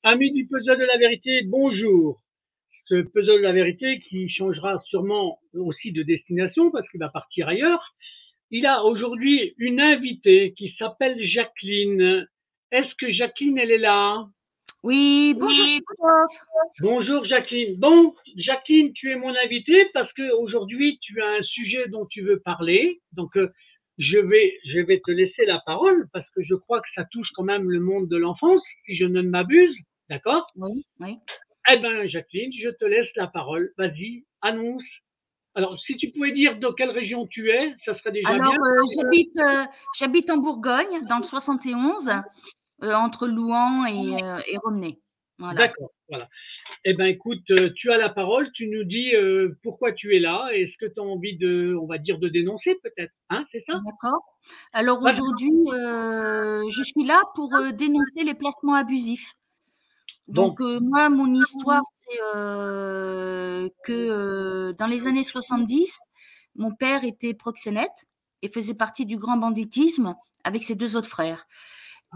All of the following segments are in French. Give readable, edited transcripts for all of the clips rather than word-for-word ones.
Amis du puzzle de la vérité, bonjour. Ce puzzle de la vérité qui changera sûrement aussi de destination parce qu'il va partir ailleurs. Il a aujourd'hui une invitée qui s'appelle Jacqueline. Est-ce que Jacqueline, elle est là? Oui, bonjour Christophe. Bonjour Jacqueline. Bon, Jacqueline, tu es mon invitée parce que aujourd'hui tu as un sujet dont tu veux parler. Donc je vais te laisser la parole parce que je crois que ça touche quand même le monde de l'enfance, si je ne m'abuse. D'accord? Oui, oui. Eh bien, Jacqueline, je te laisse la parole. Vas-y, annonce. Alors, si tu pouvais dire dans quelle région tu es, ça serait déjà Alors, bien. j'habite en Bourgogne, dans le 71, entre Louhans et Romney. Voilà. D'accord, voilà. Eh bien, écoute, tu as la parole. Tu nous dis pourquoi tu es là et ce que tu as envie de, on va dire, de dénoncer peut-être. Hein, c'est ça? D'accord. Alors Vas-y. aujourd'hui, je suis là pour dénoncer les placements abusifs. Bon, Donc moi, mon histoire, c'est que dans les années 70, mon père était proxénète et faisait partie du grand banditisme avec ses deux autres frères.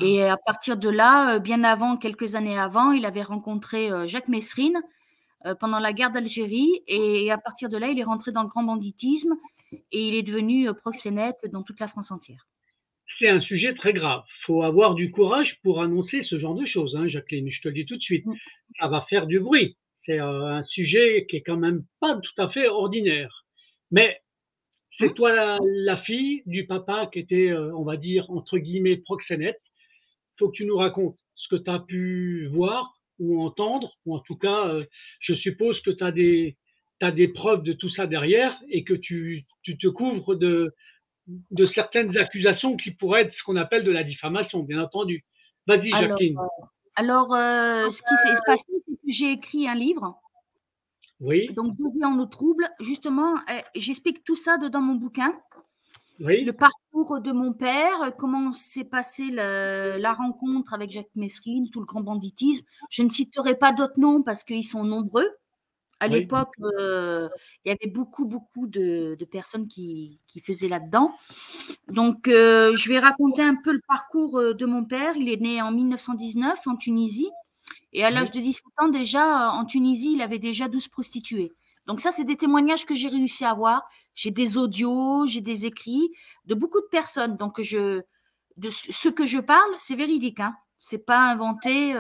Et à partir de là, bien avant, quelques années avant, il avait rencontré Jacques Messrine pendant la guerre d'Algérie. Et à partir de là, il est rentré dans le grand banditisme et il est devenu proxénète dans toute la France entière. c'est un sujet très grave. Il faut avoir du courage pour annoncer ce genre de choses, hein, Jacqueline. Je te le dis tout de suite. Mm. Ça va faire du bruit. C'est un sujet qui est quand même pas tout à fait ordinaire. Mais c'est Mm. toi la fille du papa qui était, on va dire, entre guillemets, proxénète. Il faut que tu nous racontes ce que tu as pu voir ou entendre, ou en tout cas, je suppose que tu as des preuves de tout ça derrière et que tu te couvres de certaines accusations qui pourraient être ce qu'on appelle de la diffamation, bien entendu. Vas-y, Alors, Jacqueline. ce qui s'est passé, c'est que j'ai écrit un livre, Oui, donc Deux vies en eau trouble. Justement, j'explique tout ça dedans mon bouquin. Le oui, parcours de mon père, comment s'est passée la rencontre avec Jacques Messrine, tout le grand banditisme. Je ne citerai pas d'autres noms parce qu'ils sont nombreux. À oui. l'époque, il y avait beaucoup de personnes qui faisaient là-dedans. Donc, je vais raconter un peu le parcours de mon père. Il est né en 1919 en Tunisie. Et à l'âge Oui. de 17 ans, déjà, en Tunisie, il avait déjà 12 prostituées. Donc ça, c'est des témoignages que j'ai réussi à avoir. J'ai des audios, j'ai des écrits de beaucoup de personnes. Donc, de ce que je parle, c'est véridique. Hein. C'est pas inventé.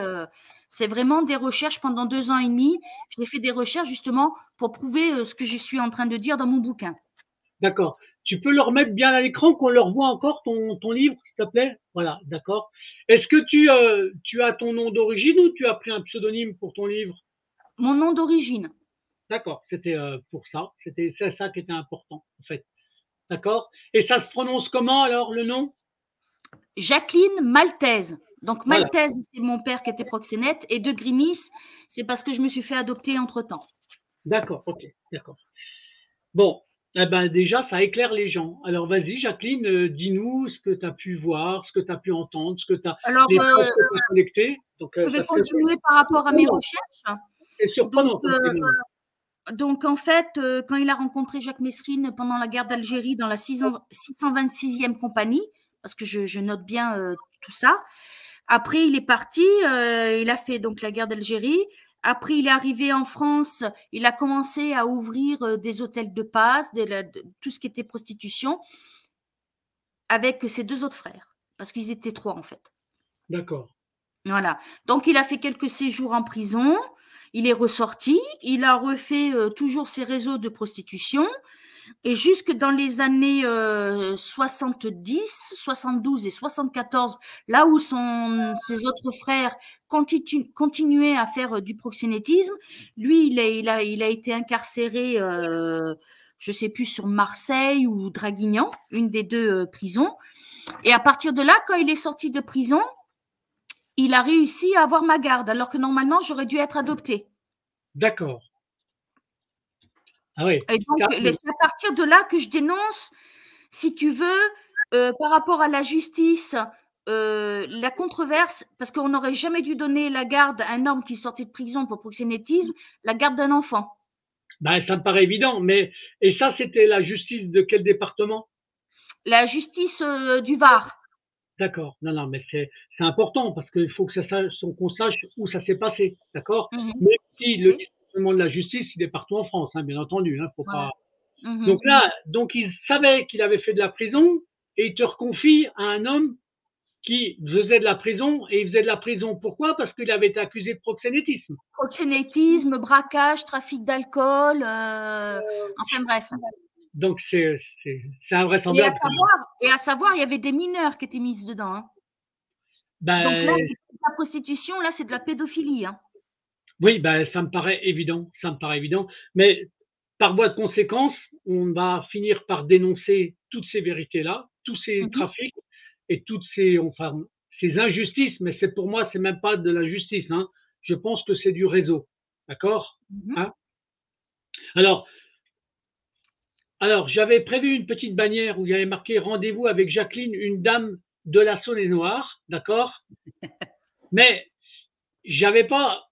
C'est vraiment des recherches pendant 2 ans et demi. J'ai fait des recherches justement pour prouver ce que je suis en train de dire dans mon bouquin. D'accord. Tu peux le remettre bien à l'écran, qu'on le revoie encore, ton livre, s'il te plaît? Voilà, d'accord. Est-ce que tu as ton nom d'origine ou tu as pris un pseudonyme pour ton livre? Mon nom d'origine, D'accord, c'était pour ça. C'est ça qui était important, en fait. D'accord. Et ça se prononce comment alors, le nom? Jacqueline Maltaise. Donc Voilà. Maltaise, c'est mon père qui était proxénète, et de Grimis, c'est parce que je me suis fait adopter entre-temps. D'accord, ok, d'accord. Bon, eh ben déjà, ça éclaire les gens. Alors vas-y, Jacqueline, dis-nous ce que tu as pu voir, ce que tu as pu entendre, Alors, les preuves que tu as collectées. Donc, je vais ça serait continuer par rapport à mes surprenant. recherches. C'est Donc, surprenant comme témoignage. en fait, quand il a rencontré Jacques Messrine pendant la guerre d'Algérie dans la 626e compagnie, parce que je note bien tout ça. Après, il est parti, il a fait donc la guerre d'Algérie. Après, il est arrivé en France, il a commencé à ouvrir des hôtels de passe, tout ce qui était prostitution, avec ses deux autres frères, parce qu'ils étaient trois en fait. D'accord. Voilà. Donc, il a fait quelques séjours en prison. Il est ressorti. Il a refait toujours ses réseaux de prostitution. Et jusque dans les années 70, 72 et 74, là où ses autres frères continuaient à faire du proxénétisme, lui, il a été incarcéré, je sais plus, sur Marseille ou Draguignan, une des deux prisons. Et à partir de là, quand il est sorti de prison, il a réussi à avoir ma garde, alors que normalement, j'aurais dû être adoptée. D'accord. Ah oui, Et donc, carrément. c'est à partir de là que je dénonce, si tu veux, par rapport à la justice, la controverse, parce qu'on n'aurait jamais dû donner la garde à un homme qui sortait de prison pour proxénétisme, la garde d'un enfant. Ben, ça me paraît évident, mais et ça, c'était la justice de quel département? La justice du Var. d'accord. Non, non, mais c'est important parce qu'il faut que qu'on sache où ça s'est passé, d'accord? Mmh. Même Tout si à le fait. dysfonctionnement de la justice, il est partout en France, hein, bien entendu, hein, faut Voilà. pas. Mmh. Donc là, donc il savait qu'il avait fait de la prison et il te reconfie à un homme qui faisait de la prison et il faisait de la prison. Pourquoi? Parce qu'il avait été accusé de proxénétisme. Proxénétisme, braquage, trafic d'alcool, enfin bref. Donc c'est Et à invraisemblable quand même. savoir et à savoir, il y avait des mineurs qui étaient mises dedans, hein. Donc là, Ben c'est plus de la prostitution, là, c'est de la pédophilie, hein. oui, ben ça me paraît évident, ça me paraît évident. Mais par voie de conséquence, on va finir par dénoncer toutes ces vérités-là, tous ces Mmh. trafics et toutes enfin, ces injustices. Mais c'est pour moi, c'est même pas de la justice, hein. Je pense que c'est du réseau, d'accord, Mmh. hein. Alors, alors, j'avais prévu une petite bannière où il y avait marqué rendez-vous avec Jacqueline, une dame de la Saône-et-Loire, d'accord. Mais j'avais pas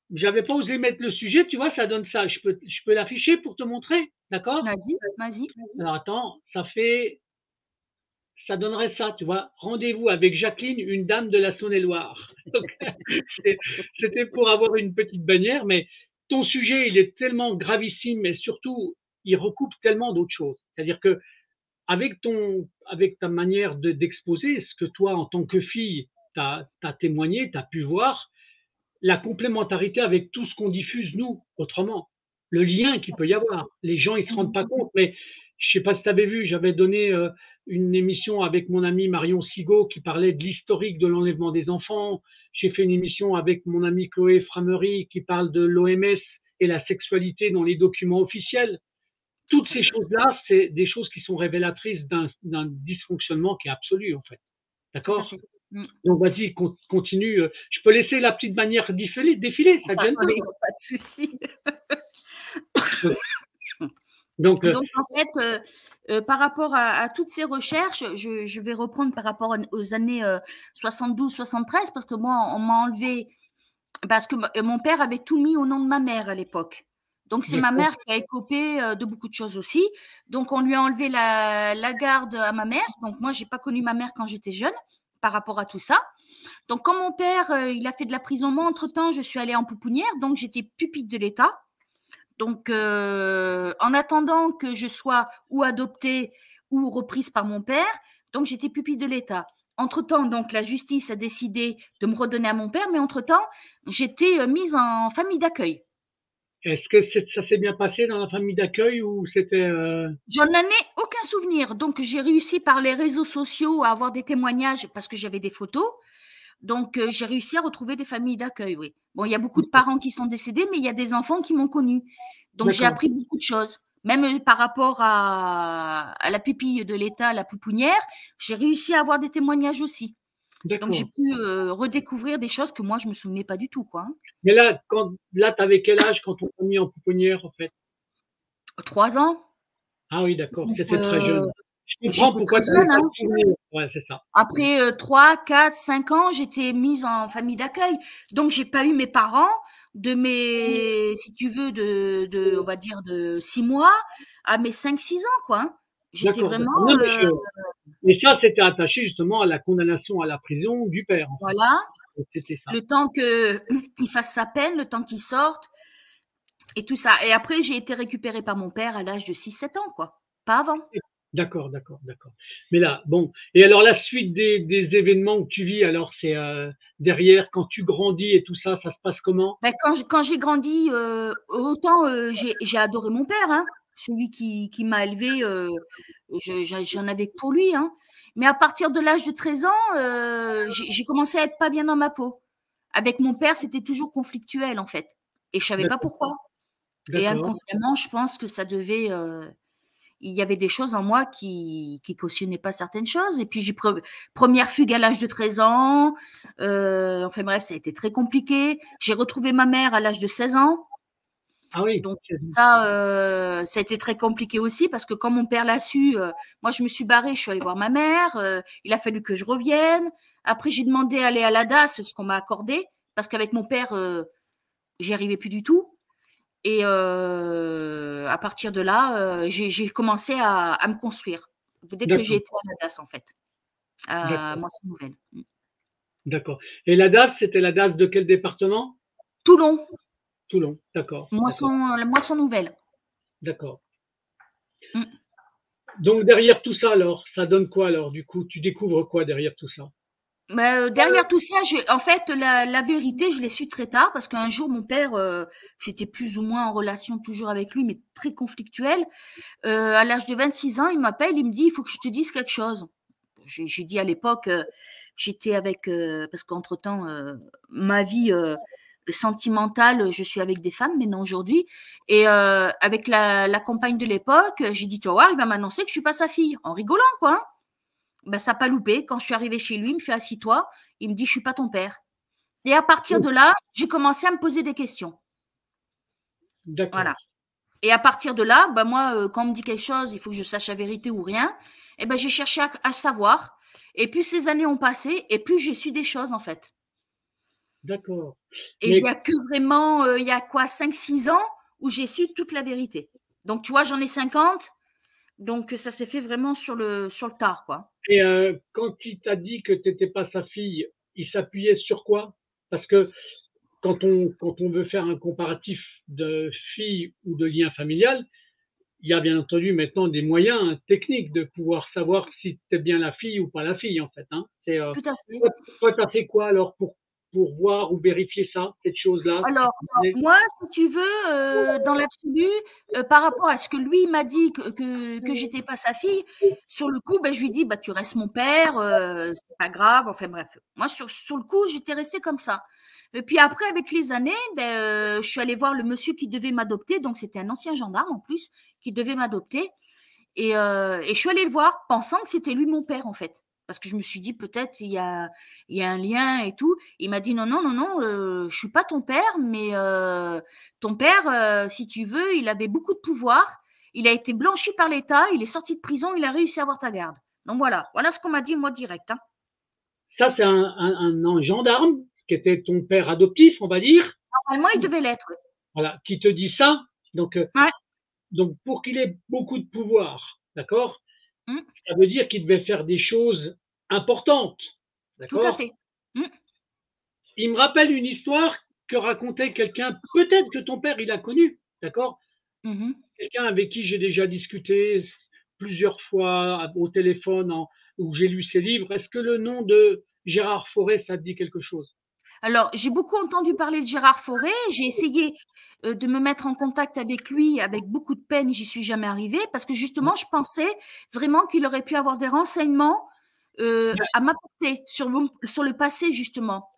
osé mettre le sujet, tu vois, ça donne ça. Je peux l'afficher pour te montrer, d'accord? Vas-y, vas-y. Alors attends, ça donnerait ça, tu vois. Rendez-vous avec Jacqueline, une dame de la Saône-et-Loire. Donc, c'était pour avoir une petite bannière, mais ton sujet, il est tellement gravissime, mais surtout, il recoupe tellement d'autres choses. C'est-à-dire que avec ta manière d'exposer ce que toi, en tant que fille, tu as témoigné, tu as pu voir, la complémentarité avec tout ce qu'on diffuse, nous, autrement. Le lien qu'il peut y avoir. Les gens, ils ne se rendent Mmh. pas compte, mais je ne sais pas si tu avais vu, j'avais donné une émission avec mon ami Marion Sigaud qui parlait de l'historique de l'enlèvement des enfants. J'ai fait une émission avec mon ami Chloé Framery qui parle de l'OMS et la sexualité dans les documents officiels. Tout Toutes à ces fait. choses-là, c'est des choses qui sont révélatrices d'un dysfonctionnement qui est absolu, en fait. Tout à D'accord? fait. Mmh. Donc, vas-y, continue. Je peux laisser la petite bannière défiler, ça te gêne pas. Oui, pas de souci. Donc, Donc en fait, par rapport à toutes ces recherches, je vais reprendre par rapport aux années 72-73 parce que moi, on m'a enlevé parce que mon père avait tout mis au nom de ma mère à l'époque. Donc c'est ma d'accord, mère qui a écopé de beaucoup de choses aussi. Donc on lui a enlevé la garde à ma mère. Donc moi, j'ai pas connu ma mère quand j'étais jeune par rapport à tout ça. Donc quand mon père, il a fait de la prison, moi, entre-temps, je suis allée en pouponnière, donc j'étais pupille de l'État. Donc, en attendant que je sois ou adoptée ou reprise par mon père, donc j'étais pupille de l'État. Entre-temps, donc la justice a décidé de me redonner à mon père, mais entre-temps, j'étais mise en famille d'accueil. est-ce que ça s'est bien passé dans la famille d'accueil ou c'était J'en ai aucun souvenir. Donc, j'ai réussi par les réseaux sociaux à avoir des témoignages parce que j'avais des photos. Donc, j'ai réussi à retrouver des familles d'accueil, oui. Bon, il y a beaucoup de parents qui sont décédés, mais il y a des enfants qui m'ont connue. Donc, j'ai d'accord, appris beaucoup de choses. Même par rapport à la pupille de l'État, la pouponnière, j'ai réussi à avoir des témoignages aussi. Donc, j'ai d'accord. pu redécouvrir des choses que moi, je me souvenais pas du tout, quoi, hein. Mais là, t'avais quel âge quand on t'a mis en pouponnière, en fait? 3 ans. Ah oui, d'accord, Donc, c'était très jeune. Je comprends j'étais pourquoi très tu n'avais jeune, pas de hein. souvenir. Ouais, c'est ça. Après 3, 4, 5 ans, j'étais mise en famille d'accueil. Donc, j'ai pas eu mes parents de mes, si tu veux, on va dire, de 6 mois à mes 5, 6 ans, quoi, hein. J'étais D'accord, vraiment, d'accord. Non, mais ça, c'était attaché justement à la condamnation à la prison du père, en fait. voilà, C'était ça. le temps que il fasse sa peine, le temps qu'il sorte et tout ça. Et après, j'ai été récupérée par mon père à l'âge de 6, 7 ans, quoi. Pas avant. D'accord, d'accord, d'accord. Mais là, bon. Et alors, la suite des événements que tu vis, alors, c'est derrière, quand tu grandis et tout ça, ça se passe comment? Ben, quand j'ai grandi, autant j'ai adoré mon père, hein, celui qui m'a élevée, j'en avais que pour lui, hein. Mais à partir de l'âge de 13 ans, j'ai commencé à être pas bien dans ma peau. Avec mon père, c'était toujours conflictuel en fait, et je savais pas D'accord, pourquoi. Et d'accord, inconsciemment, je pense que ça devait, il y avait des choses en moi qui cautionnaient pas certaines choses. Et puis j'ai première fugue à l'âge de 13 ans. Enfin bref, ça a été très compliqué. J'ai retrouvé ma mère à l'âge de 16 ans. ah oui, Donc ça a été très compliqué aussi parce que quand mon père l'a su, moi je me suis barrée, je suis allée voir ma mère. Il a fallu que je revienne. Après j'ai demandé à aller à la DAS, ce qu'on m'a accordé parce qu'avec mon père, j'y arrivais plus du tout. Et à partir de là, j'ai commencé à me construire. Dès que j'ai d'accord. été à la DAS, en fait. à D'accord. Moisson-Nouvelle. D'accord. Et la DAS, c'était la DAS de quel département? Toulon, Toulon. D'accord. D'accord. La Moisson-Nouvelle. D'accord. Mmh. Donc derrière tout ça, alors, ça donne quoi alors? Du coup, tu découvres quoi derrière tout ça? Derrière tout ça, en fait, la vérité, je l'ai su très tard parce qu'un jour, mon père, j'étais plus ou moins en relation toujours avec lui, mais très conflictuelle. À l'âge de 26 ans, il m'appelle, il me dit, il faut que je te dise quelque chose. J'ai dit à l'époque, j'étais avec, parce qu'entre-temps, ma vie sentimentale, je suis avec des femmes maintenant aujourd'hui, et avec la compagne de l'époque, j'ai dit, tu vas voir, il va m'annoncer que je suis pas sa fille, en rigolant, quoi. Hein. Ben, ça n'a pas loupé. Quand je suis arrivée chez lui, il me fait assis-toi. Il me dit, je suis pas ton père. Et à partir de là, j'ai commencé à me poser des questions. D'accord. Voilà. Et à partir de là, ben moi, quand on me dit quelque chose, il faut que je sache la vérité ou rien. Et ben, j'ai cherché à savoir. Et plus ces années ont passé, et plus j'ai su des choses, en fait. D'accord. Et il y Mais a que vraiment, il y a quoi, 5, 6 ans où j'ai su toute la vérité. Donc, tu vois, j'en ai 50. Donc, ça s'est fait vraiment sur le tard, quoi. et quand il t'a dit que tu étais pas sa fille, il s'appuyait sur quoi? Parce que quand on veut faire un comparatif de fille ou de lien familial, il y a bien entendu maintenant des moyens techniques de pouvoir savoir si tu es bien la fille ou pas la fille, en fait, hein. C'est, Tout à fait. toi, tu as fait quoi alors pour voir ou vérifier ça, cette chose-là? Alors, moi, si tu veux, dans l'absolu, par rapport à ce que lui m'a dit que j'étais pas sa fille, sur le coup, ben, je lui dis, bah, tu restes mon père, c'est pas grave, enfin bref. Moi, sur le coup, j'étais restée comme ça. Et puis après, avec les années, ben, je suis allée voir le monsieur qui devait m'adopter, donc c'était un ancien gendarme en plus, qui devait m'adopter. Et je suis allée le voir, pensant que c'était lui mon père, en fait. Parce que je me suis dit, peut-être il y a un lien et tout. Il m'a dit, non, non, non, non, je suis pas ton père, mais ton père, si tu veux, il avait beaucoup de pouvoir. Il a été blanchi par l'État, il est sorti de prison, il a réussi à avoir ta garde. Donc voilà ce qu'on m'a dit, moi, direct. Hein. Ça, c'est un gendarme qui était ton père adoptif, on va dire, Normalement, il devait l'être. voilà, qui te dit ça. Donc, Ouais, pour qu'il ait beaucoup de pouvoir, d'accord, mm, ça veut dire qu'il devait faire des choses importantes, tout à d'accord. fait. Mm, Il me rappelle une histoire que racontait quelqu'un, peut-être que ton père il a connu, d'accord, mhm. quelqu'un avec qui j'ai déjà discuté plusieurs fois au téléphone, où j'ai lu ses livres. Est-ce que le nom de Gérard Fauré, ça te dit quelque chose? Alors, j'ai beaucoup entendu parler de Gérard Fauré. J'ai essayé de me mettre en contact avec lui avec beaucoup de peine. J'y suis jamais arrivée parce que justement, je pensais vraiment qu'il aurait pu avoir des renseignements à m'apporter sur le passé, justement.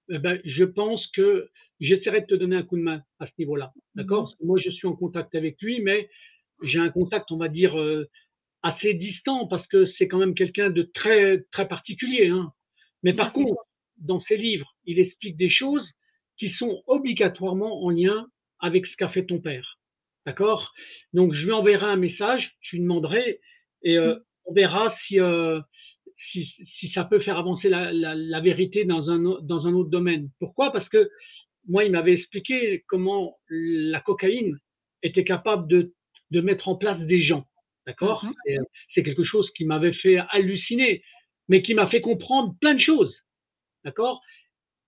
Eh ben, je pense que j'essaierai de te donner un coup de main à ce niveau-là, d'accord. Mhm. Parce que moi, je suis en contact avec lui, mais j'ai un contact, on va dire, assez distant, parce que c'est quand même quelqu'un de très, très particulier, hein. Mais Tout à par fait. contre, dans ses livres, il explique des choses qui sont obligatoirement en lien avec ce qu'a fait ton père, d'accord. Donc, je lui enverrai un message, je lui demanderai, et Mm. on verra si ça peut faire avancer la vérité dans un autre domaine. Pourquoi? Parce que moi, il m'avait expliqué comment la cocaïne était capable de mettre en place des gens. D'accord. Mhm. C'est quelque chose qui m'avait fait halluciner, mais qui m'a fait comprendre plein de choses. D'accord.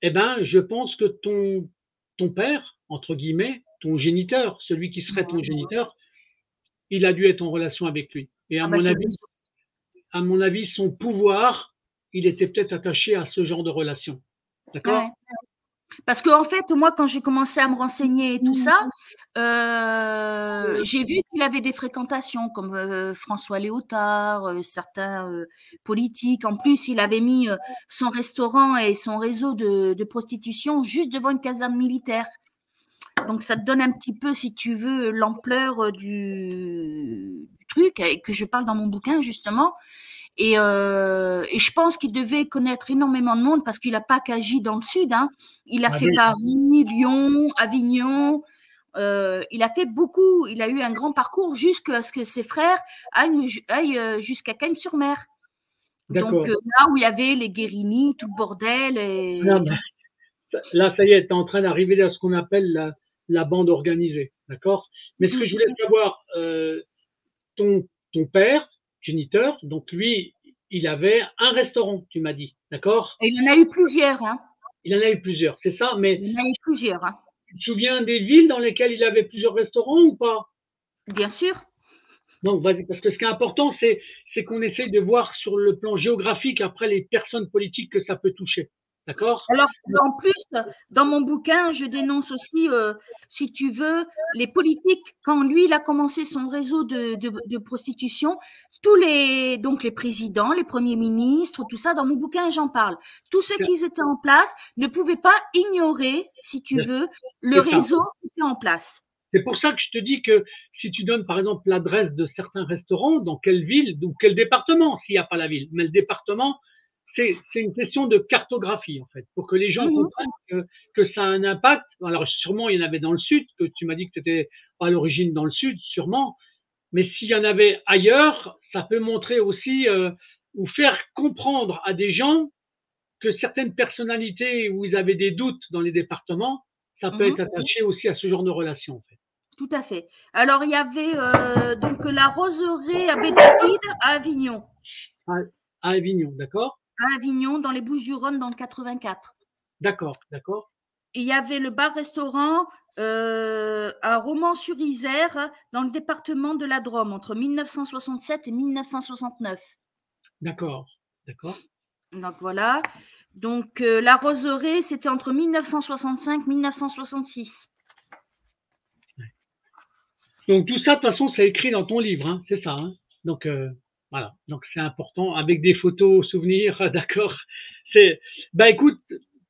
Eh ben, je pense que ton père, entre guillemets, ton géniteur, celui qui serait ton Ouais. géniteur, il a dû être en relation avec lui. Et Ah bah c'est obligé. à mon avis, son pouvoir, il était peut-être attaché à ce genre de relation. Ouais. D'accord. Parce que en fait, moi, quand j'ai commencé à me renseigner et tout ça, j'ai vu qu'il avait des fréquentations comme François Léotard, certains politiques. En plus, il avait mis son restaurant et son réseau de prostitution juste devant une caserne militaire. Donc, ça te donne un petit peu, si tu veux, l'ampleur du truc, et que je parle dans mon bouquin justement. Et je pense qu'il devait connaître énormément de monde parce qu'il n'a pas qu'agi dans le sud. Hein. Il a Ah fait oui. Paris, Lyon, Avignon. Il a fait beaucoup. Il a eu un grand parcours jusqu'à ce que ses frères aillent jusqu'à Cagnes-sur-Mer. Donc D'accord. là où il y avait les Guérini, tout le bordel. Là, Et... là, ça y est, tu es en train d'arriver à ce qu'on appelle la bande organisée. D'accord. Mais ce que je voulais savoir, ton père, géniteur, donc lui, il avait un restaurant, tu m'as dit, d'accord? Et il en a eu plusieurs, hein. Il en a eu plusieurs, c'est ça? Mais Il en a eu plusieurs, hein. tu te souviens des villes dans lesquelles il avait plusieurs restaurants ou pas? Bien sûr. Non, vas-y, parce que ce qui est important, c'est qu'on essaye de voir sur le plan géographique après les personnes politiques que ça peut toucher. D'accord? Alors, en plus, dans mon bouquin, je dénonce aussi, si tu veux, les politiques. Quand lui, il a commencé son réseau de prostitution, donc les présidents, les premiers ministres, tout ça, dans mon bouquin, j'en parle. Tous ceux qui étaient en place ne pouvaient pas ignorer, si tu veux, le réseau qui était en place. C'est pour ça que je te dis que si tu donnes par exemple l'adresse de certains restaurants, dans quelle ville, ou quel département, s'il n'y a pas la ville, mais le département, c'est une question de cartographie en fait, pour que les gens comprennent que ça a un impact. Alors sûrement il y en avait dans le sud, que tu m'as dit que tu étais à l'origine dans le sud, sûrement, mais s'il y en avait ailleurs, ça peut montrer aussi ou faire comprendre à des gens que certaines personnalités où ils avaient des doutes dans les départements, ça peut être attaché aussi à ce genre de relation en fait. Tout à fait. Alors, il y avait donc la roseraie Abbé David à Avignon. À Avignon, d'accord? À Avignon, dans les Bouches-du-Rhône, dans le 84. D'accord, d'accord. Et il y avait le bar-restaurant à Romans-sur-Isère, dans le département de la Drôme, entre 1967 et 1969. D'accord, d'accord. Donc voilà. Donc la roseraie, c'était entre 1965 et 1966. Donc tout ça, de toute façon, c'est écrit dans ton livre, hein, c'est ça. Hein. Donc voilà, donc c'est important, avec des photos, souvenirs, d'accord. Bah écoute,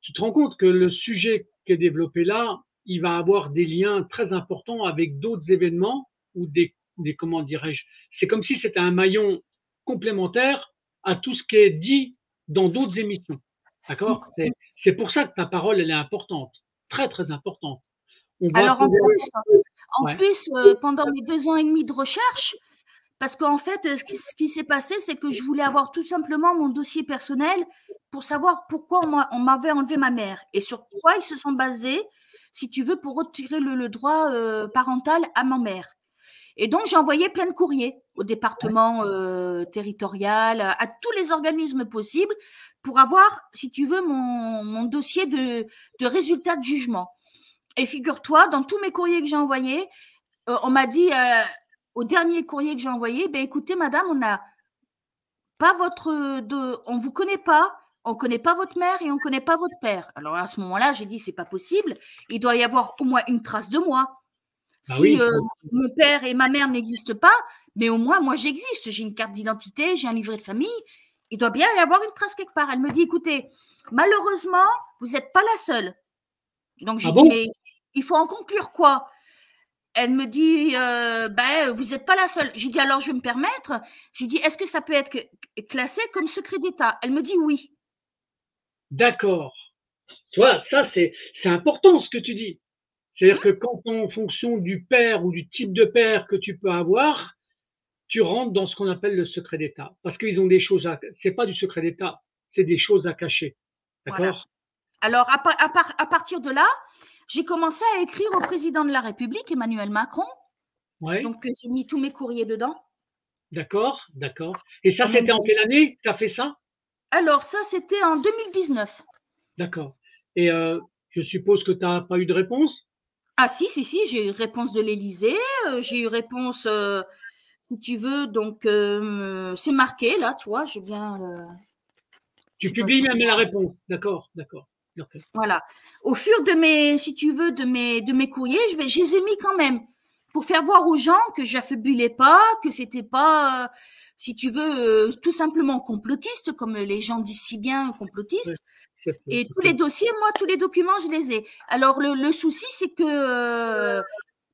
tu te rends compte que le sujet qui est développé là, il va avoir des liens très importants avec d'autres événements ou des comment dirais-je, c'est comme si c'était un maillon complémentaire à tout ce qui est dit dans d'autres émissions, d'accord. C'est pour ça que ta parole, elle est importante, très très importante. Alors en plus, pendant mes 2 ans et demi de recherche, parce qu'en fait, ce qui s'est passé, c'est que je voulais avoir tout simplement mon dossier personnel pour savoir pourquoi on m'avait enlevé ma mère et sur quoi ils se sont basés, si tu veux, pour retirer le droit parental à ma mère. Et donc, j'ai envoyé plein de courriers au département territorial, à tous les organismes possibles pour avoir, si tu veux, mon dossier de résultat de jugement. Et figure-toi, dans tous mes courriers que j'ai envoyés, on m'a dit, au dernier courrier que j'ai envoyé, ben écoutez, madame, on n'a pas on vous connaît pas, on connaît pas votre mère et on connaît pas votre père. Alors à ce moment-là, j'ai dit, c'est pas possible. Il doit y avoir au moins une trace de moi. Si mon père et ma mère n'existent pas, mais au moins moi j'existe. J'ai une carte d'identité, j'ai un livret de famille. Il doit bien y avoir une trace quelque part. Elle me dit, écoutez, malheureusement, vous n'êtes pas la seule. Donc j'ai dit, mais il faut en conclure quoi? Elle me dit, ben, vous n'êtes pas la seule. J'ai dit, alors je vais me permettre. J'ai dit, est-ce que ça peut être classé comme secret d'État? Elle me dit oui. D'accord. Tu vois, ça c'est important ce que tu dis. C'est-à-dire que quand en fonction du père ou du type de père que tu peux avoir, tu rentres dans ce qu'on appelle le secret d'État. Parce qu'ils ont des choses c'est pas du secret d'État, c'est des choses à cacher. D'accord? Voilà. Alors, à partir de là, j'ai commencé à écrire au président de la République, Emmanuel Macron. Ouais. Donc, j'ai mis tous mes courriers dedans. D'accord, d'accord. Et ça, c'était en quelle année que tu as fait ça? Alors, ça, c'était en 2019. D'accord. Et je suppose que tu n'as pas eu de réponse? Ah si, j'ai eu réponse de l'Élysée, j'ai eu réponse, si tu veux, donc c'est marqué là, tu vois, j'ai bien. Tu publies même la réponse, d'accord, d'accord. Voilà. Au fur de mes, si tu veux, de mes courriers, je les ai mis quand même pour faire voir aux gens que j'affabulais pas, que c'était pas, si tu veux, tout simplement complotiste, comme les gens disent si bien, complotiste. Et tous les dossiers, moi, tous les documents, je les ai. Alors, le souci, c'est que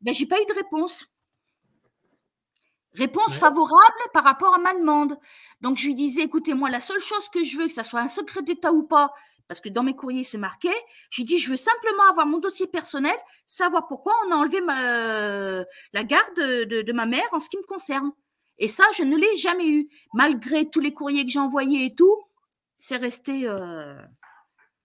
ben, j'ai pas eu de réponse. Réponse favorable par rapport à ma demande. Donc, je lui disais, écoutez, moi, la seule chose que je veux, que ça soit un secret d'État ou pas, parce que dans mes courriers, c'est marqué, j'ai dit, je veux simplement avoir mon dossier personnel, savoir pourquoi on a enlevé la garde de ma mère en ce qui me concerne. Et ça, je ne l'ai jamais eu. Malgré tous les courriers que j'ai envoyés et tout, c'est resté...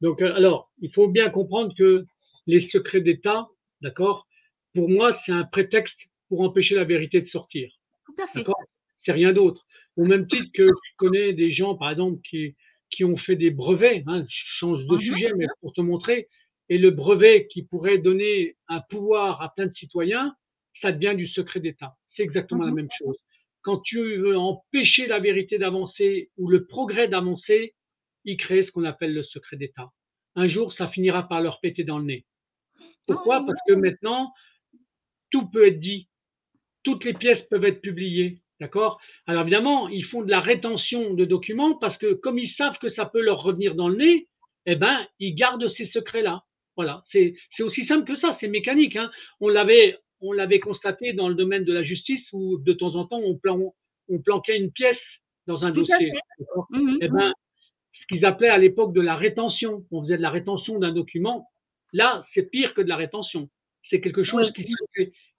Donc, alors, il faut bien comprendre que les secrets d'État, d'accord, pour moi, c'est un prétexte pour empêcher la vérité de sortir. Tout à fait. C'est rien d'autre. Au même titre que je connais des gens, par exemple, qui ont fait des brevets, hein, je change de sujet, mais pour te montrer, et le brevet qui pourrait donner un pouvoir à plein de citoyens, ça devient du secret d'État. C'est exactement la même chose. Quand tu veux empêcher la vérité d'avancer ou le progrès d'avancer, ils créent ce qu'on appelle le secret d'État. Un jour, ça finira par leur péter dans le nez. Pourquoi? Parce que maintenant, tout peut être dit, toutes les pièces peuvent être publiées. D'accord? Alors évidemment, ils font de la rétention de documents parce que comme ils savent que ça peut leur revenir dans le nez, eh ben, ils gardent ces secrets-là. Voilà, c'est aussi simple que ça, c'est mécanique. Hein. On l'avait constaté dans le domaine de la justice où de temps en temps on planquait une pièce dans un Tout à dossier. fait. Eh ben, ce qu'ils appelaient à l'époque de la rétention, on faisait de la rétention d'un document. Là, c'est pire que de la rétention. C'est quelque chose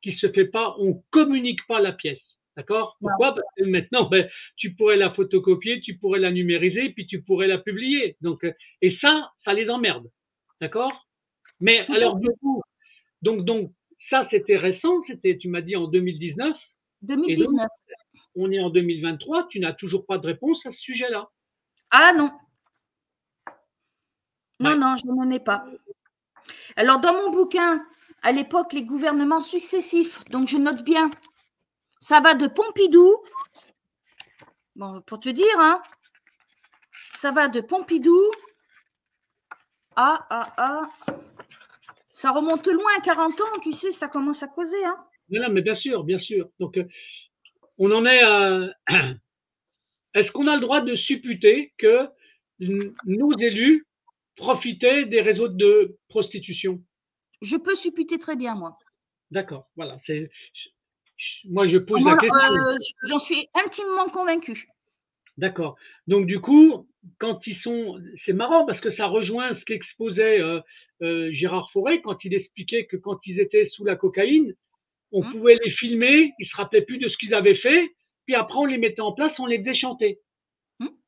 qui se fait pas, on communique pas la pièce. D'accord? Pourquoi? Parce que maintenant, ben, tu pourrais la photocopier, tu pourrais la numériser, puis tu pourrais la publier. Donc, et ça les emmerde. D'accord? Mais Tout alors, du coup, donc, ça, c'était récent, tu m'as dit en 2019. 2019. Et donc, on est en 2023, tu n'as toujours pas de réponse à ce sujet-là. Ah non. Non, je n'en ai pas. Alors, dans mon bouquin, à l'époque, les gouvernements successifs, donc je note bien, ça va de Pompidou, bon, pour te dire, hein, ça va de Pompidou à ça remonte loin, 40 ans, tu sais, ça commence à causer. Hein. Non, mais bien sûr, bien sûr. Donc, on en est à... Est-ce qu'on a le droit de supputer que nos élus profitaient des réseaux de prostitution? Je peux supputer très bien, moi. D'accord, voilà. Moi, je pose la question. J'en suis intimement convaincue. D'accord. Donc, du coup, quand ils sont... C'est marrant parce que ça rejoint ce qu'exposait Gérard Fauré quand il expliquait que quand ils étaient sous la cocaïne, on pouvait les filmer, ils ne se rappelaient plus de ce qu'ils avaient fait, puis après, on les mettait en place, on les déchantait.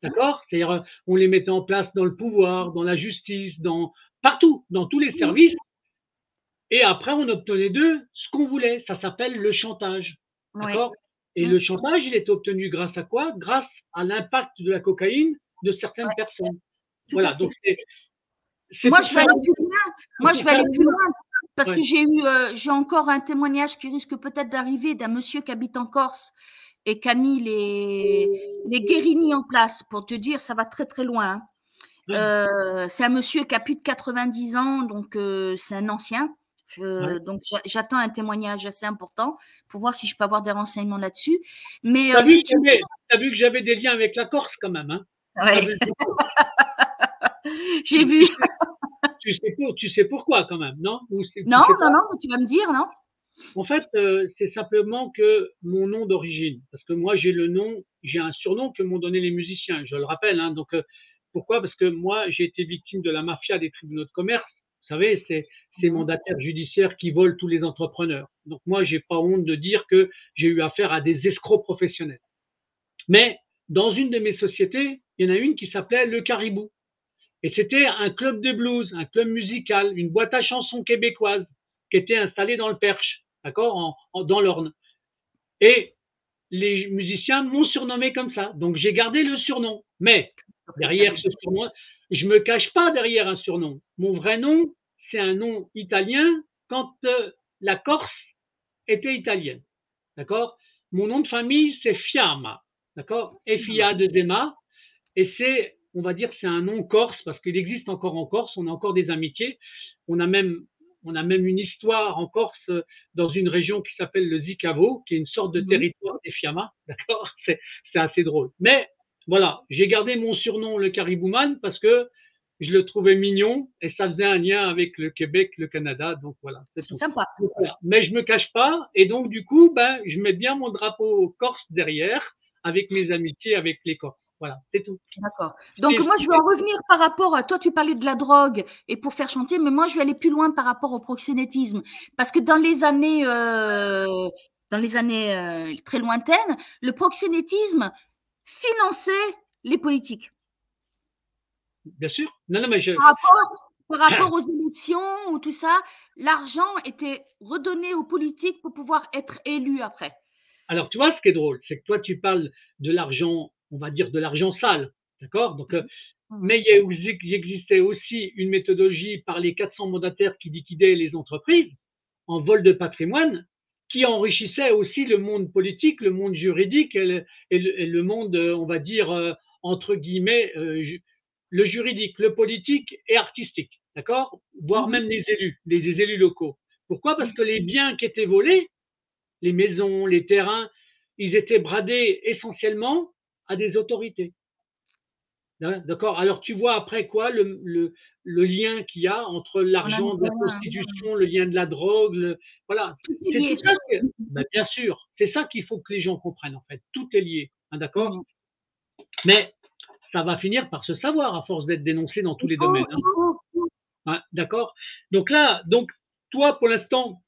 D'accord? C'est-à-dire, on les mettait en place dans le pouvoir, dans la justice, partout, dans tous les services. Et après, on obtenait d'eux ce qu'on voulait. Ça s'appelle le chantage. D'accord? Et le chantage, il est obtenu grâce à quoi? Grâce à l'impact de la cocaïne de certaines personnes. Voilà. Donc, moi, je vais aller plus loin. Moi, je vais aller plus loin. Parce que j'ai encore un témoignage qui risque peut-être d'arriver d'un monsieur qui habite en Corse et qui a mis les Guérini en place. Pour te dire, ça va très, très loin. C'est un monsieur qui a plus de 90 ans, donc c'est un ancien. Donc, j'attends un témoignage assez important pour voir si je peux avoir des renseignements là-dessus. Mais t'as vu que j'avais des liens avec la Corse quand même, hein? Ouais. J'ai vu. Tu sais pourquoi quand même, non? Non, mais tu vas me dire, non? En fait, c'est simplement que mon nom d'origine, parce que moi j'ai un surnom que m'ont donné les musiciens, je le rappelle. Hein, donc pourquoi? Parce que moi j'ai été victime de la mafia des tribunaux de commerce. Vous savez, c'est ces mandataires judiciaires qui volent tous les entrepreneurs. Donc moi j'ai pas honte de dire que j'ai eu affaire à des escrocs professionnels. Mais dans une de mes sociétés, il y en a une qui s'appelait Le Caribou. Et c'était un club de blues, un club musical, une boîte à chansons québécoise qui était installée dans le Perche, d'accord, dans l'Orne. Et les musiciens m'ont surnommé comme ça. Donc j'ai gardé le surnom. Mais derrière ce surnom, je me cache pas derrière un surnom. Mon vrai nom, c'est un nom italien quand la Corse était italienne. D'accord? Mon nom de famille, c'est Fiamma. D'accord? F-I-A-2-M-A. Et c'est, on va dire, c'est un nom corse parce qu'il existe encore en Corse. On a encore des amitiés. On a même une histoire en Corse dans une région qui s'appelle le Zicavo, qui est une sorte de territoire des Fiamma. D'accord? C'est assez drôle. Mais voilà, j'ai gardé mon surnom, le Caribouman, parce que je le trouvais mignon et ça faisait un lien avec le Québec, le Canada. Donc voilà. C'est sympa. Voilà. Mais je me cache pas. Et donc, du coup, ben, je mets bien mon drapeau corse derrière avec mes amitiés avec les Corses. Voilà, c'est tout. D'accord. Donc, moi, je vais en revenir par rapport à toi, tu parlais de la drogue et pour faire chanter, mais moi, je vais aller plus loin par rapport au proxénétisme. Parce que dans les années très lointaines, le proxénétisme finançait les politiques. Bien sûr. Non, mais par rapport aux élections ou tout ça, l'argent était redonné aux politiques pour pouvoir être élus après. Alors, tu vois, ce qui est drôle, c'est que toi, tu parles de l'argent, on va dire de l'argent sale, d'accord? Donc, Mmh. mais il existait aussi une méthodologie par les 400 mandataires qui liquidaient les entreprises en vol de patrimoine, qui enrichissait aussi le monde politique, le monde juridique et le monde, on va dire, entre guillemets, le juridique, le politique et artistique, d'accord? Voire Mmh. même les élus locaux. Pourquoi? Parce que les biens qui étaient volés, les maisons, les terrains, ils étaient bradés essentiellement à des autorités. D'accord. Alors tu vois après quoi le lien qu'il y a entre On en l'argent est de pas la loin, hein. prostitution, le lien de la drogue, voilà. Tout est C'est tout lié. ça que, ben, bien sûr, c'est ça qu'il faut que les gens comprennent en fait. Tout est lié, hein, d'accord. Mmh. Mais ça va finir par se savoir à force d'être dénoncé dans tous les domaines. Il faut. Hein, d'accord. Donc là, donc toi pour l'instant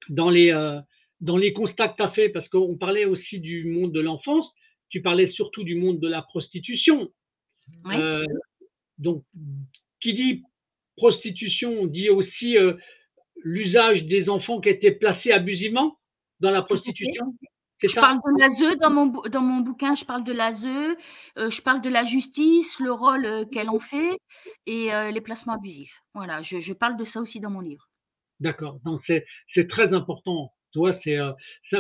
dans les euh, dans les constats que tu as fait, parce qu'on parlait aussi du monde de l'enfance, tu parlais surtout du monde de la prostitution. Oui, Euh, donc, qui dit prostitution dit aussi l'usage des enfants qui étaient placés abusivement dans la tout à fait. prostitution. C'est Je parle ça? de l'ASE dans mon bouquin, je parle de l'ASE, je parle de la justice, le rôle, qu'elle en fait et les placements abusifs. Voilà, je parle de ça aussi dans mon livre. D'accord. Donc, c'est très important. Toi,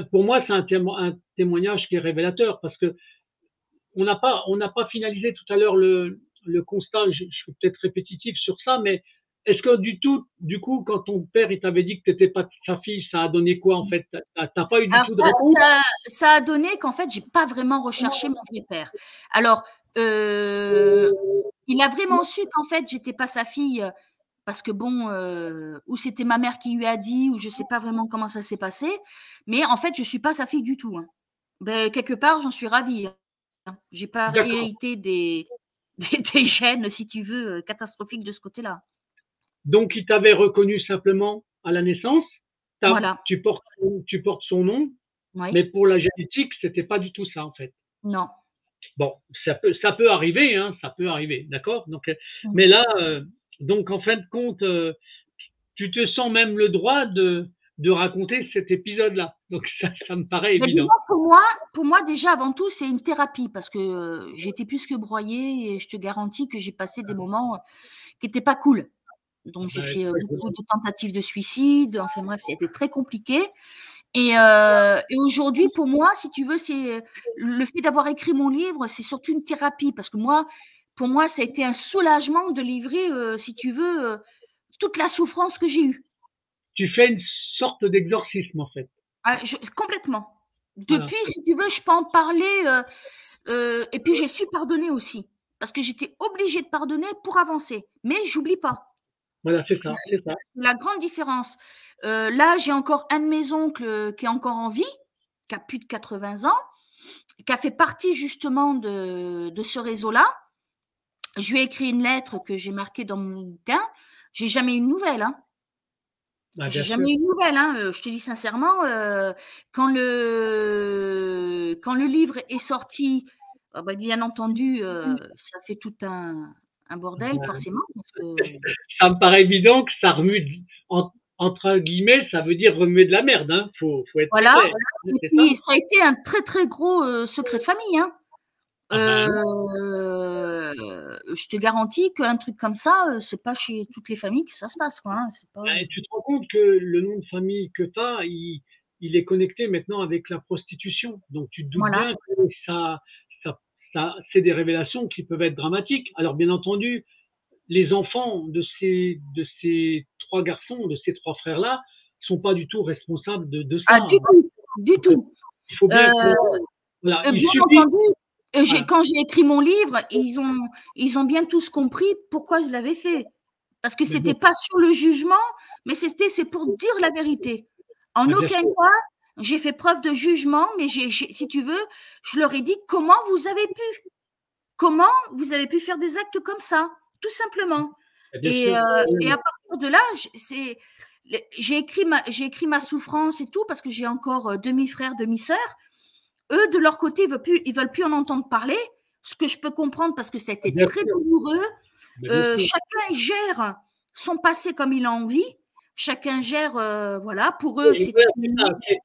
pour moi, c'est un témoignage qui est révélateur parce que on n'a pas finalisé tout à l'heure le constat. Je suis peut-être répétitif sur ça, mais est-ce que du coup, quand ton père il t'avait dit que tu n'étais pas sa fille, ça a donné quoi en fait? T'as pas eu du Alors tout de réponse? ça a donné qu'en fait, j'ai pas vraiment recherché mon vrai père. Alors, il a vraiment su qu'en fait, j'étais pas sa fille, parce que bon, ou c'était ma mère qui lui a dit, ou je sais pas vraiment comment ça s'est passé, mais en fait, je suis pas sa fille du tout, hein. Beh, quelque part, j'en suis ravie, hein. J'ai pas D'accord. hérité des gènes, si tu veux, catastrophiques de ce côté-là. Donc, il t'avait reconnu simplement à la naissance. Voilà. Tu portes son nom, Oui. mais pour la génétique, c'était pas du tout ça en fait. Non. Bon, ça peut arriver, hein, ça peut arriver, d'accord. Donc, Mmh. mais là, donc en fin de compte, tu te sens même le droit de raconter cet épisode-là. Donc ça me paraît Bah, disons évident. que pour moi déjà avant tout, c'est une thérapie parce que, j'étais plus que broyée et je te garantis que j'ai passé des moments, qui étaient pas cool. Donc j'ai Ben, fait, beaucoup de tentatives de suicide, enfin bref, c'était très compliqué et aujourd'hui pour moi, si tu veux, c'est, le fait d'avoir écrit mon livre, c'est surtout une thérapie parce que moi, pour moi, ça a été un soulagement de livrer, si tu veux, toute la souffrance que j'ai eue. tu fais une sorte d'exorcisme en fait. Ah, complètement. Voilà, Depuis, si tu veux, je peux en parler, et puis j'ai su pardonner aussi. Parce que j'étais obligée de pardonner pour avancer. Mais j'oublie pas. voilà, c'est C'est ça, c'est ça. la grande différence. Là, j'ai encore un de mes oncles qui est encore en vie, qui a plus de 80 ans, qui a fait partie justement de ce réseau-là. Je lui ai écrit une lettre que j'ai marquée dans mon bouquin. J'ai jamais eu de nouvelles, hein. Ben, J'ai bien sûr. jamais eu de nouvelles, hein. Je te dis sincèrement, quand le livre est sorti, ah bah, bien entendu, ça fait tout un bordel Ben, forcément parce que ça me paraît évident que ça entre guillemets, ça veut dire remuer de la merde. Hein. Faut être voilà clair. et C'est ça? puis ça a été un très, très gros, secret de famille, hein. Ah ben oui. Je te garantis qu'un truc comme ça, c'est pas chez toutes les familles que ça se passe, quoi, hein. C'est pas Ben, tu te rends compte que le nom de famille que tu as, il est connecté maintenant avec la prostitution. Donc tu te doutes voilà. bien que ça, c'est des révélations qui peuvent être dramatiques. Alors bien entendu, les enfants de ces trois garçons, de ces trois frères-là, sont pas du tout responsables de Ah ça. du tout, du Donc, tout. il faut bien que, Heu voilà, il Bien suffit, entendu, voilà, quand j'ai écrit mon livre, ils ont bien tous compris pourquoi je l'avais fait. Parce que mais c'était bon, pas sur le jugement, mais c'est pour dire la vérité. En ben, bien aucun sûr, cas, j'ai fait preuve de jugement, mais si tu veux, je leur ai dit: «Comment vous avez pu? Comment vous avez pu faire des actes comme ça?» Tout simplement ben, bien sûr. et à partir de là, j'ai écrit ma souffrance et tout parce que j'ai encore, demi-frères, demi-sœurs. Eux, de leur côté, ils veulent plus en entendre parler, ce que je peux comprendre parce que ça a Ben, été bien très sûr, douloureux. ben, bien sûr. Chacun gère son passé comme il a envie. Chacun gère, voilà, pour eux, Oui, c'est voilà, c'est ça. terminé.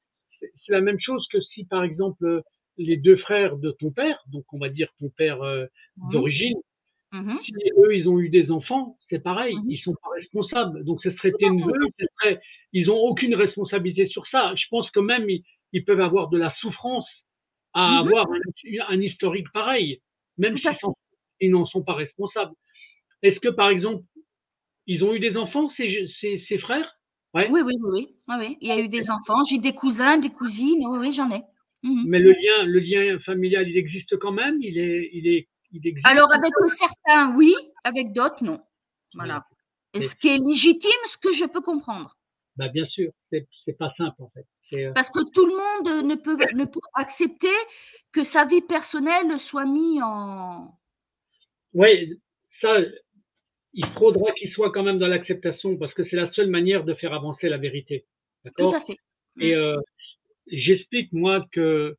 c'est la même chose que si, par exemple, les deux frères de ton père, donc on va dire ton père Mmh. d'origine, Mmh. si eux, ils ont eu des enfants, c'est pareil, Mmh. ils sont pas responsables. Donc, ce serait Tout tes à fait, neveux, ils ont aucune responsabilité sur ça. Je pense que même ils peuvent avoir de la souffrance à mmh, avoir un historique pareil, même tout à si fait. ils n'en sont pas responsables. Est-ce que, par exemple, ils ont eu des enfants, ces frères? Ouais. Oui, oui, oui, oui. Oui, oui. Il y a eu des enfants, j'ai des cousins, des cousines, oui, oui, j'en ai. Mmh. Mais le lien familial, il existe quand même? Il existe? Alors avec certains, oui, avec d'autres, non. Voilà. Voilà. Et Mais, ce qui est légitime, ce que je peux comprendre. bah, bien sûr, c'est pas simple, en fait. Parce que tout le monde ne peut accepter que sa vie personnelle soit mise en… Ouais, ça, il faudra qu'il soit quand même dans l'acceptation parce que c'est la seule manière de faire avancer la vérité. Tout à D'accord? fait. Mmh. Et j'explique, moi, que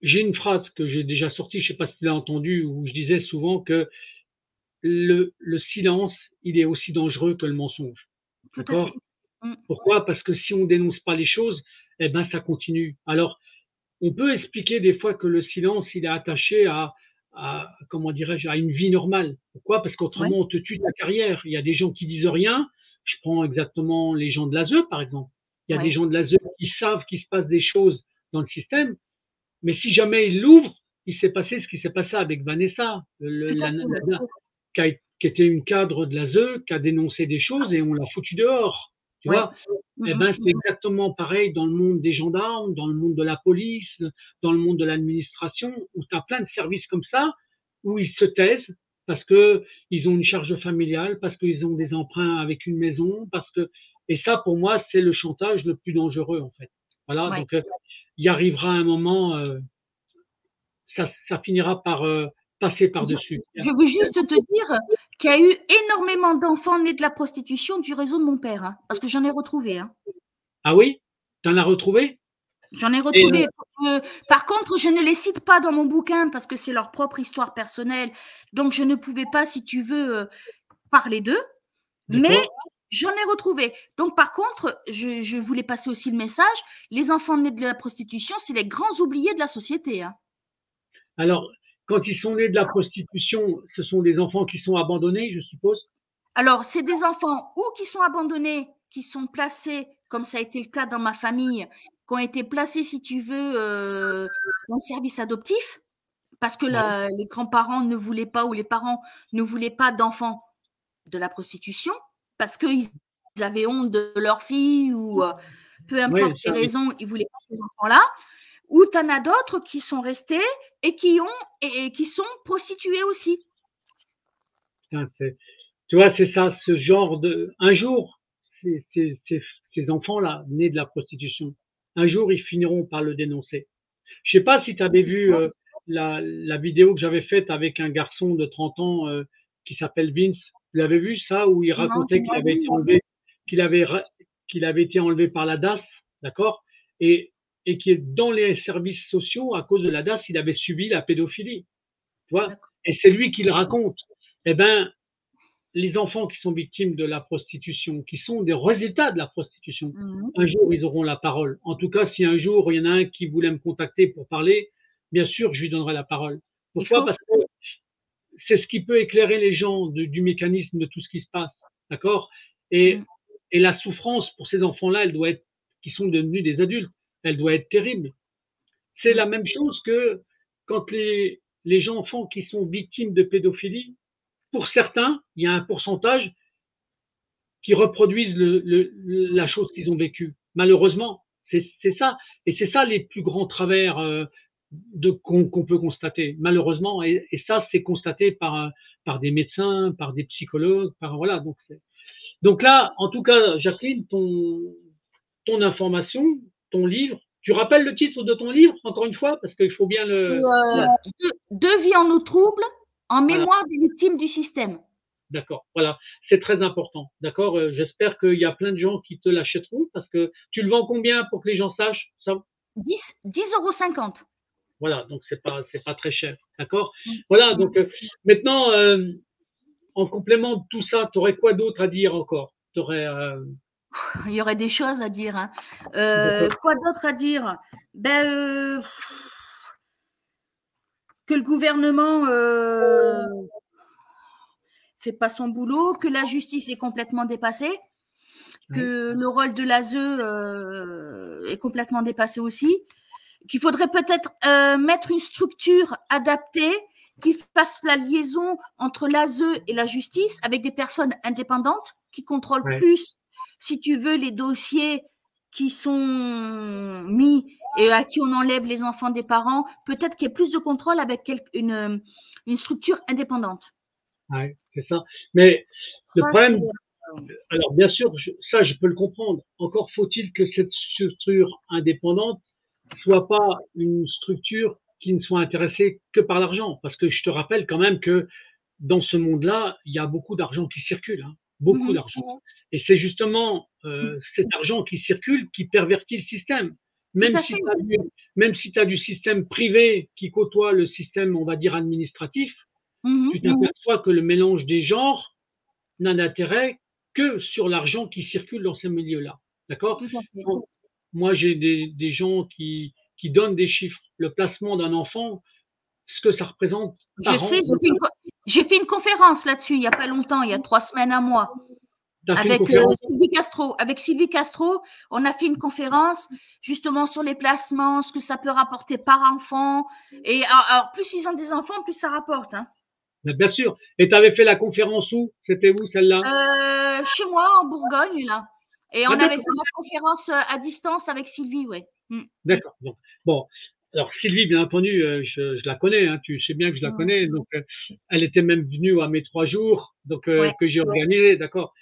j'ai une phrase que j'ai déjà sortie, je sais pas si tu l'as entendue, où je disais souvent que le silence, il est aussi dangereux que le mensonge. Tout à D'accord? fait. Mmh. Pourquoi? Parce que si on dénonce pas les choses, eh ben, ça continue. Alors, on peut expliquer des fois que le silence, il est attaché comment dirais-je, à une vie normale. Pourquoi? Parce Ouais, qu'autrement, on te tue de la carrière. Il y a des gens qui disent rien. Je prends exactement les gens de l'ASE, par exemple. Il y a des ouais. gens de l'ASE qui savent qu'il se passe des choses dans le système, mais si jamais ils l'ouvrent, il s'est passé ce qui s'est passé avec Vanessa, Tout à fait, oui. qui était une cadre de l'ASE, qui a dénoncé des choses et on l'a foutu dehors. Tu Ouais. vois? Mmh Eh mh. ben, c'est exactement pareil dans le monde des gendarmes, dans le monde de la police, dans le monde de l'administration, où tu as plein de services comme ça, où ils se taisent parce que ils ont une charge familiale, parce qu'ils ont des emprunts avec une maison, parce que et ça pour moi c'est le chantage le plus dangereux en fait. Voilà, Ouais. donc il arrivera un moment, ça finira par passer Je par-dessus. je veux juste te dire qu'il y a eu énormément d'enfants nés de la prostitution du réseau de mon père, hein, parce que j'en ai retrouvé, hein. Ah oui? T'en as retrouvé? J'en ai Et retrouvé. Par contre, je ne les cite pas dans mon bouquin parce que c'est leur propre histoire personnelle. Donc, je ne pouvais pas, si tu veux, parler d'eux, mais d'accord. j'en ai retrouvé. Donc, par contre, je voulais passer aussi le message, les enfants nés de la prostitution, c'est les grands oubliés de la société, hein. Alors, quand ils sont nés de la prostitution, ce sont des enfants qui sont abandonnés, je suppose? Alors, c'est des enfants ou qui sont abandonnés, qui sont placés, comme ça a été le cas dans ma famille, qui ont été placés, si tu veux, dans le service adoptif, parce que Ouais, les grands-parents ne voulaient pas ou les parents ne voulaient pas d'enfants de la prostitution, parce qu'ils avaient honte de leur fille ou peu ouais, importe les ça arrive. raisons, ils voulaient pas ces enfants-là. Ou tu en as d'autres qui sont restés et qui sont prostitués aussi. Putain, tu vois, c'est ça, ce genre de. Un jour, ces enfants-là, nés de la prostitution, un jour, ils finiront par le dénoncer. Je sais pas si tu avais vu J'espère. la vidéo que j'avais faite avec un garçon de 30 ans qui s'appelle Vince. Tu l'avais vu ça, où il Non, j'ai racontait pas vu. qu'il avait, qu'il avait été enlevé par la DAS, d'accord, et, et qui est dans les services sociaux à cause de la DAS, il avait subi la pédophilie, tu vois, D'accord. et c'est lui qui le raconte. Eh ben, les enfants qui sont victimes de la prostitution, qui sont des résultats de la prostitution, Mhm. un jour, ils auront la parole. En tout cas, si un jour, il y en a un qui voulait me contacter pour parler, bien sûr, je lui donnerai la parole. Il Pourquoi? faut. Parce que c'est ce qui peut éclairer les gens du mécanisme de tout ce qui se passe. D'accord? Mm. Et, et la souffrance pour ces enfants-là, elle doit être, qui sont devenus des adultes, elle doit être terrible. C'est Mm. la même chose que quand les enfants qui sont victimes de pédophilie, pour certains, il y a un pourcentage qui reproduisent la chose qu'ils ont vécue. Malheureusement, c'est ça. Et c'est ça les plus grands travers qu'on peut constater, malheureusement. Et ça, c'est constaté par des médecins, par des psychologues, par voilà. Donc là, en tout cas, Jacqueline, ton information, ton livre, tu rappelles le titre de ton livre, encore une fois, parce qu'il faut bien C'est le. deux vies en eau trouble en Voilà, mémoire des victimes du système. d'accord. Voilà, c'est très important. D'accord. J'espère qu'il y a plein de gens qui te l'achèteront parce que tu le vends combien pour que les gens sachent ça? 10,50 €. Voilà, donc c'est pas très cher. D'accord. Mm. Voilà, Mm. donc maintenant, en complément de tout ça, tu aurais quoi d'autre à dire encore? Tu aurais Il y aurait des choses à dire. Hein. Quoi d'autre à dire? Que le gouvernement fait pas son boulot, que la justice est complètement dépassée, que le rôle de l'ASE est complètement dépassé aussi, qu'il faudrait peut-être mettre une structure adaptée qui fasse la liaison entre l'ASE et la justice avec des personnes indépendantes qui contrôlent plus, si tu veux, les dossiers qui sont mis et à qui on enlève les enfants des parents. Peut-être qu'il y ait plus de contrôle avec une structure indépendante. Ouais, c'est ça. Mais le problème, alors bien sûr, ça je peux le comprendre. Encore faut-il que cette structure indépendante soit pas une structure qui ne soit intéressée que par l'argent. Parce que je te rappelle quand même que dans ce monde-là, il y a beaucoup d'argent qui circule, hein, beaucoup d'argent. Et c'est justement cet argent qui circule qui pervertit le système. Même si tu as du système privé qui côtoie le système, on va dire, administratif, tu t'aperçois que le mélange des genres n'a d'intérêt que sur l'argent qui circule dans ces milieux-là. D'accord? Moi, j'ai des gens qui donnent des chiffres. Le placement d'un enfant, ce que ça représente. Je sais, j'ai fait une conférence là-dessus il n'y a pas longtemps, il y a 3 semaines, un mois. Avec Sylvie Castro. Avec Sylvie Castro, on a fait une conférence justement sur les placements, ce que ça peut rapporter par enfant. Et alors plus ils ont des enfants, plus ça rapporte. Hein. Bien sûr. Et tu avais fait la conférence où? C'était où celle-là? Chez moi, en Bourgogne, là. Et on avait fait la conférence à distance avec Sylvie, oui. D'accord. Bon. Alors Sylvie, bien entendu, je la connais, hein, tu sais bien que je la connais. Donc, elle était même venue à mes 3 jours, donc que j'ai organisé, d'accord.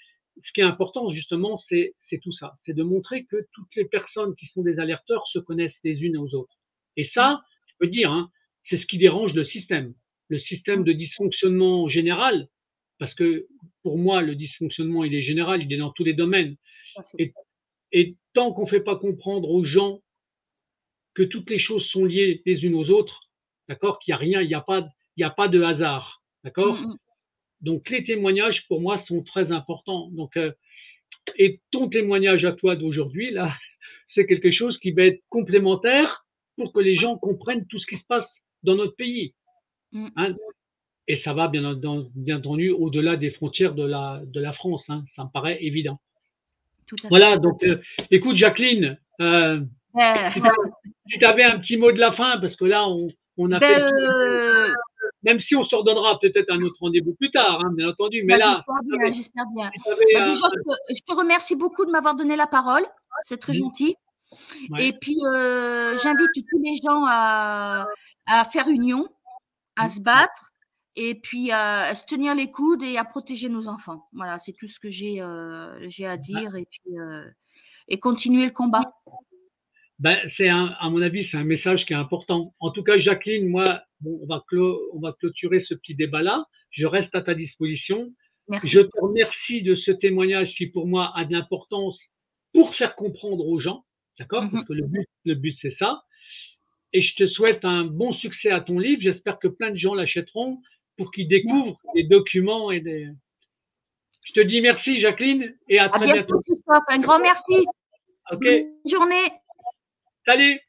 Ce qui est important justement, c'est tout ça, c'est de montrer que toutes les personnes qui sont des alerteurs se connaissent les unes aux autres. Et ça, je peux dire, hein, c'est ce qui dérange le système de dysfonctionnement général, parce que pour moi, le dysfonctionnement, il est général, il est dans tous les domaines. Et tant qu'on ne fait pas comprendre aux gens que toutes les choses sont liées les unes aux autres, d'accord, qu'il n'y a rien, il n'y a pas de hasard, d'accord. Donc les témoignages pour moi sont très importants. Donc et ton témoignage à toi d'aujourd'hui là, c'est quelque chose qui va être complémentaire pour que les gens comprennent tout ce qui se passe dans notre pays. Hein. Et ça va bien entendu au-delà des frontières de la France. Hein. Ça me paraît évident. Voilà. Donc écoute Jacqueline. Si tu avais un petit mot de la fin, parce que là, on a fait. Même si on se redonnera peut-être un autre rendez-vous plus tard, hein, bien entendu. Mais là. J'espère bien. Déjà, je te remercie beaucoup de m'avoir donné la parole. C'est très gentil. Ouais. Et puis, j'invite tous les gens à faire union, à se battre, et puis à se tenir les coudes et à protéger nos enfants. Voilà, c'est tout ce que j'ai à dire. Et puis, et continuer le combat. À mon avis, c'est un message qui est important. En tout cas, Jacqueline, moi, on va clôturer ce petit débat-là. Je reste à ta disposition. Merci. Je te remercie de ce témoignage qui, pour moi, a de l'importance pour faire comprendre aux gens, d'accord? Parce que le but, c'est ça. Et je te souhaite un bon succès à ton livre. J'espère que plein de gens l'achèteront pour qu'ils découvrent les documents et des. Je te dis merci, Jacqueline, et à très bientôt. Christophe. Un grand merci. Ok. Bonne journée. Salut!